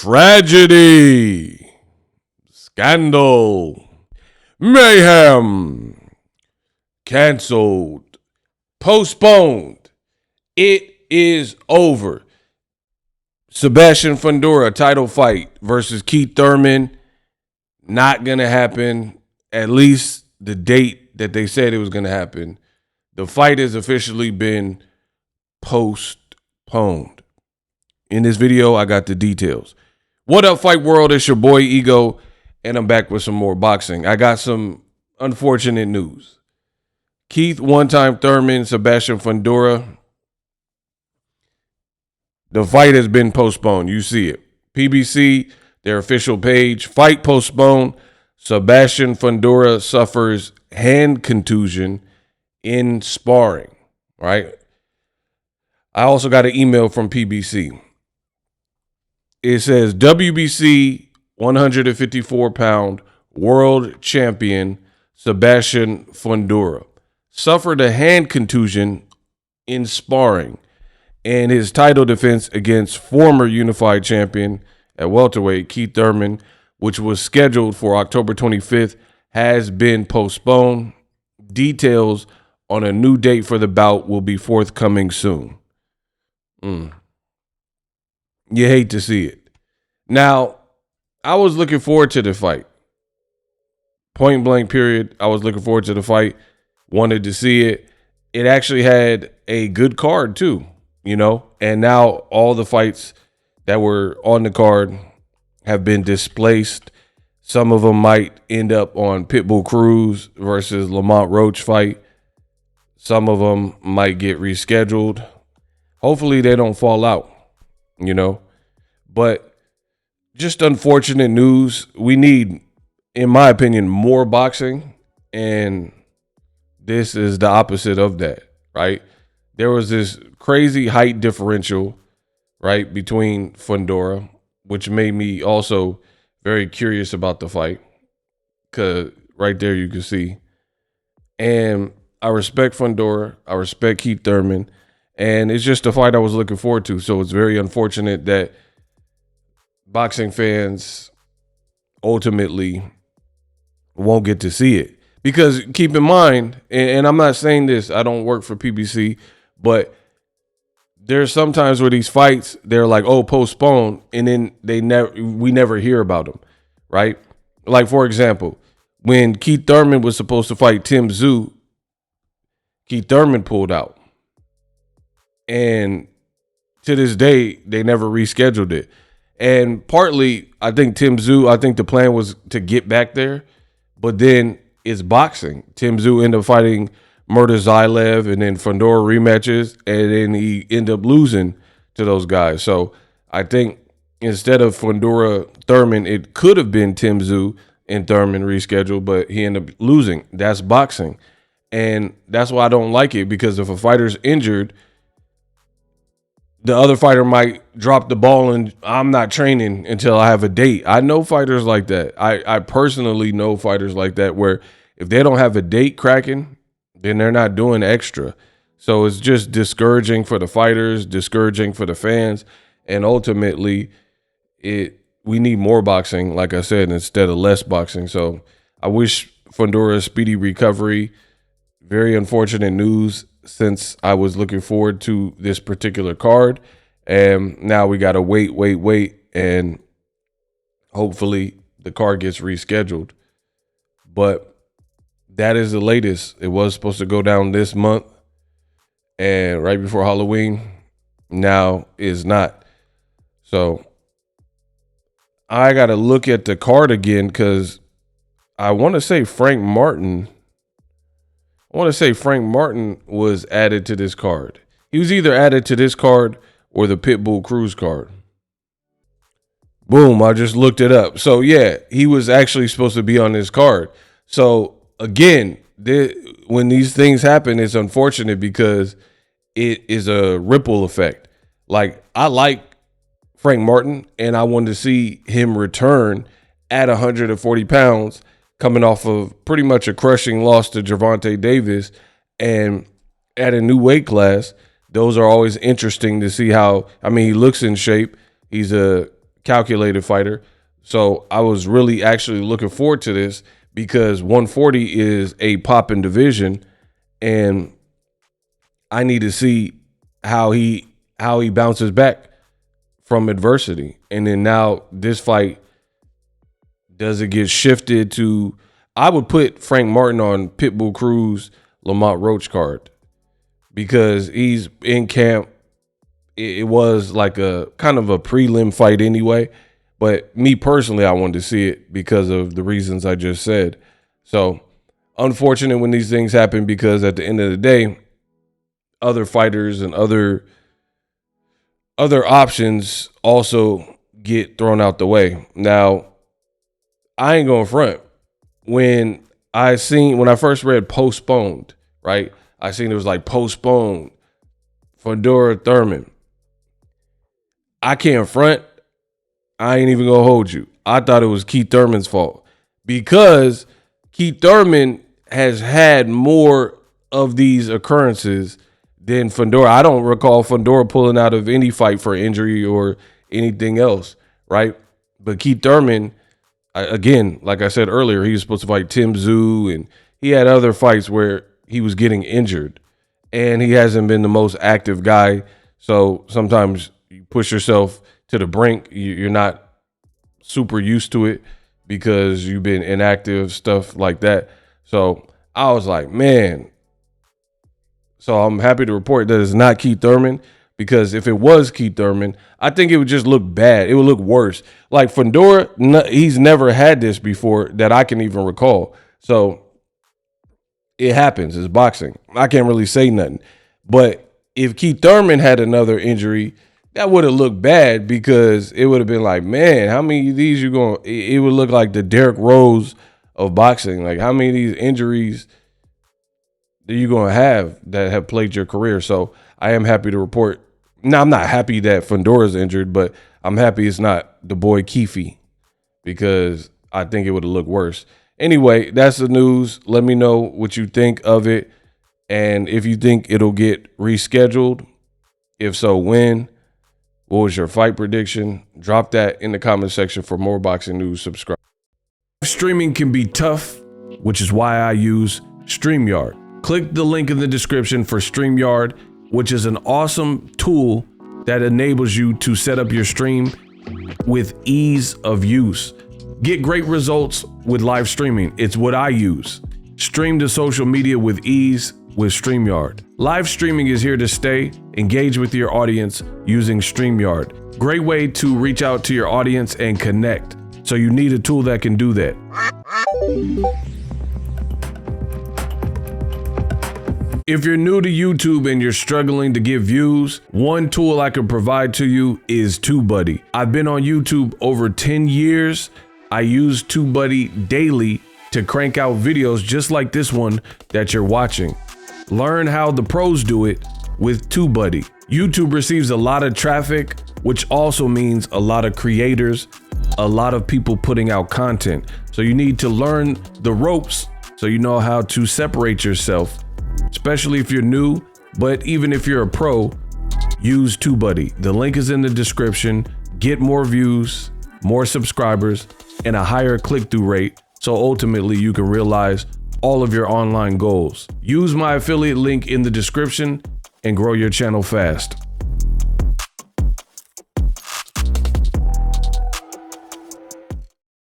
Tragedy, scandal, mayhem, canceled, postponed. It is over. Sebastian Fundora title fight versus Keith Thurman. Not going to happen, at least the date that they said it was going to happen. The fight has officially been postponed. In this video, I got the details. What up, Fight World? It's your boy Ego, and I'm back with some more boxing. I got some unfortunate news. Keith, one-time Thurman, Sebastian Fundora. The fight has been postponed. You see it. PBC, their official page. Fight postponed. Sebastian Fundora suffers hand contusion in sparring. Right? I also got an email from PBC. It says WBC 154-pound world champion Sebastian Fundora suffered a hand contusion in sparring, and his title defense against former unified champion at welterweight Keith Thurman, which was scheduled for October 25th, has been postponed. Details on a new date for the bout will be forthcoming soon. You hate to see it. Now, I was looking forward to the fight. Point blank period. I was looking forward to the fight. Wanted to see it. It actually had a good card too, you know. And now all the fights that were on the card have been displaced. Some of them might end up on Pitbull Cruz versus Lamont Roach fight. Some of them might get rescheduled. Hopefully they don't fall out, you know. But just unfortunate news. We need, in my opinion, more boxing. And this is the opposite of that, right? There was this crazy height differential, right, between Fundora, which made me also very curious about the fight. Because right there you can see. And I respect Fundora. I respect Keith Thurman. And it's just a fight I was looking forward to. So it's very unfortunate that boxing fans ultimately won't get to see it. Because keep in mind, and I'm not saying this, I don't work for PBC, but there's sometimes where these fights, they're like, oh, postponed, and then we never hear about them, right? Like, for example, when Keith Thurman was supposed to fight Tim Tszyu, Keith Thurman pulled out. And to this day, they never rescheduled it. And partly, I think Tim Tszyu, I think the plan was to get back there, but then it's boxing. Tim Tszyu ended up fighting Murtazaev, and then Fundora rematches, and then he ended up losing to those guys. So I think instead of Fundora Thurman, it could have been Tim Tszyu and Thurman rescheduled, but he ended up losing. That's boxing. And that's why I don't like it, because if a fighter's injured, the other fighter might drop the ball and I'm not training until I have a date. I know fighters like that. I personally know fighters like that, where if they don't have a date cracking, then they're not doing extra. So it's just discouraging for the fighters, discouraging for the fans. And ultimately, we need more boxing, like I said, instead of less boxing. So I wish Fundora a speedy recovery. Very unfortunate news, since I was looking forward to this particular card. And now we got to wait. And hopefully the card gets rescheduled. But that is the latest. It was supposed to go down this month and right before Halloween. Now is not. So I got to look at the card again, because I want to say Frank Martin was added to this card. He was either added to this card or the Pitbull Cruz card. Boom, I just looked it up. So yeah, he was actually supposed to be on this card. So again, when these things happen, it's unfortunate because it is a ripple effect. Like, I like Frank Martin, and I wanted to see him return at 140 pounds, coming off of pretty much a crushing loss to Gervonta Davis, and at a new weight class. Those are always interesting to see how, I mean, he looks in shape. He's a calculated fighter. So I was really actually looking forward to this because 140 is a popping division, and I need to see how he bounces back from adversity. And then now this fight, does it get shifted to, I would put Frank Martin on Pitbull Cruz, Lamont Roach card because he's in camp. It was like a kind of a prelim fight anyway. But me personally, I wanted to see it because of the reasons I just said. So unfortunate when these things happen because at the end of the day, other fighters and other options also get thrown out the way. Now, I ain't going front. When I first read postponed, right? I seen it was like postponed, Fundora, Thurman. I can't front. I ain't even gonna hold you. I thought it was Keith Thurman's fault because Keith Thurman has had more of these occurrences than Fundora. I don't recall Fundora pulling out of any fight for injury or anything else, right? But Keith Thurman, again, like I said earlier, he was supposed to fight Tim Tszyu, and he had other fights where he was getting injured, and he hasn't been the most active guy. So sometimes you push yourself to the brink. You're not super used to it because you've been inactive, stuff like that. So I was like, man. So I'm happy to report that it's not Keith Thurman, because if it was Keith Thurman, I think it would just look bad. It would look worse. Like Fundora, he's never had this before that I can even recall. So it happens. It's boxing. I can't really say nothing. But if Keith Thurman had another injury, that would have looked bad because it would have been like, man, how many of these you going? It would look like the Derrick Rose of boxing. Like, how many of these injuries that you going to have that have plagued your career? So I am happy to report. Now, I'm not happy that Fundora's injured, but I'm happy it's not the boy Keefe, because I think it would have looked worse. Anyway, that's the news. Let me know what you think of it, and if you think it'll get rescheduled. If so, when? What was your fight prediction? Drop that in the comment section. For more boxing news, subscribe. Streaming can be tough, which is why I use StreamYard. Click the link in the description for StreamYard, which is an awesome tool that enables you to set up your stream with ease of use. Get great results with live streaming. It's what I use. Stream to social media with ease with StreamYard. Live streaming is here to stay. Engage with your audience using StreamYard. Great way to reach out to your audience and connect. So you need a tool that can do that. If you're new to YouTube and you're struggling to get views, one tool I can provide to you is TubeBuddy. I've been on YouTube over 10 years. I use TubeBuddy daily to crank out videos just like this one that you're watching. Learn how the pros do it with TubeBuddy. YouTube receives a lot of traffic, which also means a lot of creators, a lot of people putting out content. So you need to learn the ropes so you know how to separate yourself, especially if you're new. But even if you're a pro, use TubeBuddy. The link is in the description. Get more views, more subscribers, and a higher click-through rate, so ultimately you can realize all of your online goals. Use my affiliate link in the description and grow your channel fast.